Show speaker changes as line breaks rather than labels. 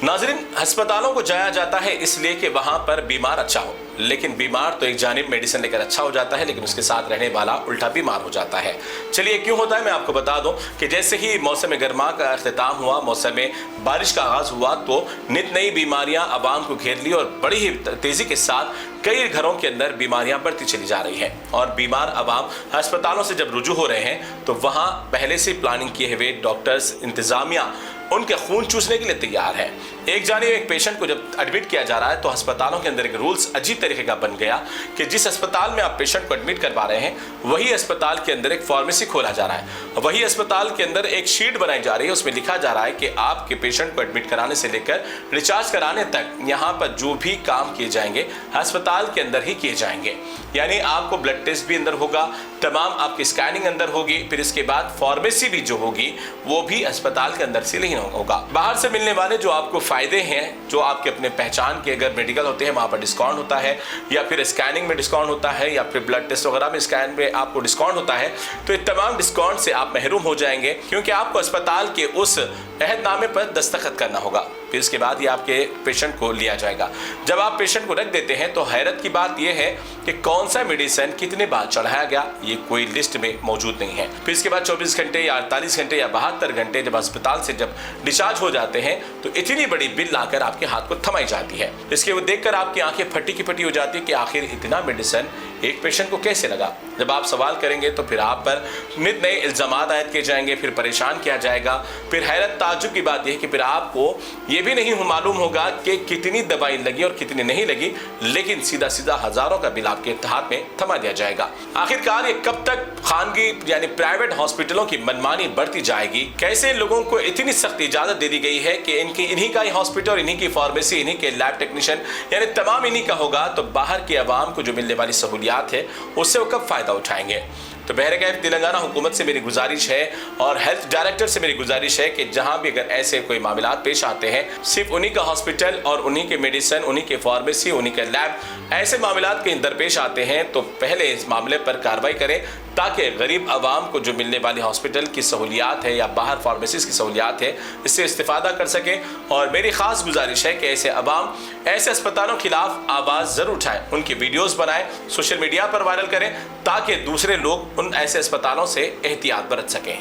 नाज़रीन, अस्पतालों को जाया जाता है इसलिए कि वहाँ पर बीमार अच्छा हो, लेकिन बीमार तो एक जानिब मेडिसिन लेकर अच्छा हो जाता है, लेकिन उसके साथ रहने वाला उल्टा बीमार हो जाता है। चलिए क्यों होता है मैं आपको बता दूं कि जैसे ही मौसम गर्मा का अख्तिताम हुआ, मौसम बारिश का आगाज़ हुआ, तो नित नई बीमारियां आवाम को घेर ली और बड़ी ही तेज़ी के साथ कई घरों के अंदर बीमारियां बढ़ती चली जा रही हैं। और बीमार आवाम अस्पतालों से जब रुजू हो रहे हैं तो वहाँ पहले से प्लानिंग किए हुए डॉक्टर्स, इंतज़ामिया उनके खून चूसने के लिए तैयार है। एक जानिब एक पेशेंट को जब एडमिट किया जा रहा है तो अस्पतालों के अंदर एक रूल्स अजीब तरीके का बन गया कि जिस अस्पताल में आप पेशेंट को एडमिट करवा रहे हैं वही अस्पताल के अंदर एक फार्मेसी खोला जा रहा है, वही अस्पताल के अंदर एक शीट बनाई जा रही है, उसमें लिखा जा रहा है कि आपके पेशेंट को एडमिट कराने से लेकर डिस्चार्ज कराने तक यहाँ पर जो भी काम किए जाएंगे अस्पताल के अंदर ही किए जाएंगे। यानी आपको ब्लड टेस्ट भी अंदर होगा, तमाम आपकी स्कैनिंग अंदर होगी, फिर इसके बाद फार्मेसी भी जो होगी वो भी अस्पताल के अंदर से नहीं होगा। बाहर से मिलने वाले जो आपको फायदे हैं, जो आपके अपने पहचान के अगर मेडिकल होते हैं वहाँ पर डिस्काउंट होता है, या फिर स्कैनिंग में डिस्काउंट होता है, या फिर ब्लड टेस्ट वगैरह में स्कैन में आपको डिस्काउंट होता है, तो ये तमाम डिस्काउंट से आप महरूम हो जाएंगे, क्योंकि आपको अस्पताल के उस अहदनामे पर दस्तखत करना होगा। फिर इसके बाद ही आपके पेशेंट को लिया जाएगा। जब आप पेशेंट को रख देते हैं तो हैरत की बात यह है कि कौन सा मेडिसिन कितने बार चढ़ाया गया ये कोई लिस्ट में मौजूद नहीं है। फिर इसके बाद 24 घंटे या 48 घंटे या 72 घंटे जब अस्पताल से जब डिस्चार्ज हो जाते हैं तो इतनी बड़ी बिल लाकर आपके हाथ को थमाई जाती है। इसके वो देखकर आपकी आंखें फटी की फटी हो जाती है कि आखिर इतना मेडिसिन एक पेशेंट को कैसे लगा। जब आप सवाल करेंगे तो फिर आप पर नित नए इल्ज़ामात आयद किए जाएंगे, फिर परेशान किया जाएगा। फिर हैरत ताज्जुब की बात यह है कि फिर आपको ये भी नहीं मालूम होगा कि कितनी दवाई लगी और कितनी नहीं लगी, लेकिन सीधा सीधा हजारों का बिल आपके हाथ में थमा दिया जाएगा। आखिरकार ये कब तक खानगी यानी प्राइवेट हॉस्पिटलों की मनमानी बढ़ती जाएगी? कैसे लोगों को इतनी सख्त इजाजत दे दी गई है कि इन्हीं का ही हॉस्पिटल, इन्हीं की फार्मेसी, इन्हीं के लैब टेक्नीशियन यानी तमाम इन्हीं का होगा, तो बाहर के अवाम को जो मिलने वाली सहूलियात है उससे वो कब फायदा उठाएंगे? तो बहरकैफ तेलंगाना हुकूमत से मेरी गुजारिश है और हेल्थ डायरेक्टर से मेरी गुजारिश है कि जहां भी अगर ऐसे कोई मामलात पेश आते हैं, सिर्फ उन्हीं का हॉस्पिटल और उन्हीं के मेडिसिन, उन्हीं के फार्मेसी, उन्हीं के लैब, ऐसे मामलात के दरपेश आते हैं तो पहले इस मामले पर कार्रवाई करें, ताकि गरीब आवाम को जो मिलने वाली हॉस्पिटल की सहूलियात है या बाहर फार्मेसीज की सहूलियात है इससे इस्तिफादा कर सकें। और मेरी ख़ास गुजारिश है कि ऐसे अवाम ऐसे अस्पतालों के खिलाफ आवाज़ ज़रूर उठाएं, उनकी वीडियोज़ बनाएं, सोशल मीडिया पर वायरल करें, ताकि दूसरे लोग उन ऐसे अस्पतालों से एहतियात बरत सकें।